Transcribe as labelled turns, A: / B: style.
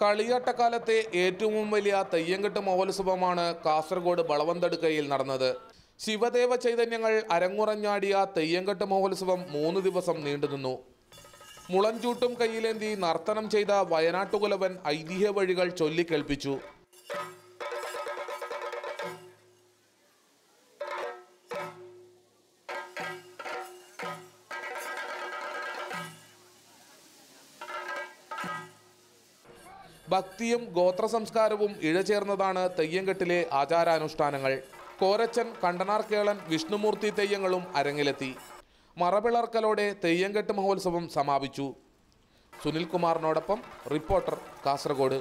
A: കളിയാട്ടക്കാലത്തെ ഏറ്റവും വലിയ തെയ്യംകെട്ട് മഹോത്സവമാണ് കാസർഗോഡ് വളവന്തടുക്കയിൽ നടന്നത്. ശിവദേവ ചൈതന്യങ്ങൾ അരങ്ങുറഞ്ഞാടിയ തെയ്യംകെട്ട് മഹോത്സവം 3 ദിവസം നീണ്ടുനിന്നു. മുളഞ്ചൂട്ടും കയ്യിലേന്തി നർത്തനം ചെയ്ത വയനാട്ടുകുലവൻ ഐതിഹ്യ വഴികൾ ചൊല്ലിക്കേൾപ്പിച്ചു. ഭക്തിയും ഗോത്ര സംസ്കാരവും ഇഴചേർന്നതാണ് തെയ്യംകെട്ടിലെ ആചാരാനുഷ്ഠാനങ്ങൾ. കോരച്ചൻ, കണ്ടനാർ കേളൻ, വിഷ്ണുമൂർത്തി തെയ്യങ്ങളും അരങ്ങിലെത്തി. മറപിളർക്കലോടെ തെയ്യംകെട്ട് മഹോത്സവം സമാപിച്ചു. സുനിൽകുമാറിനോടൊപ്പം റിപ്പോർട്ടർ, കാസർഗോഡ്.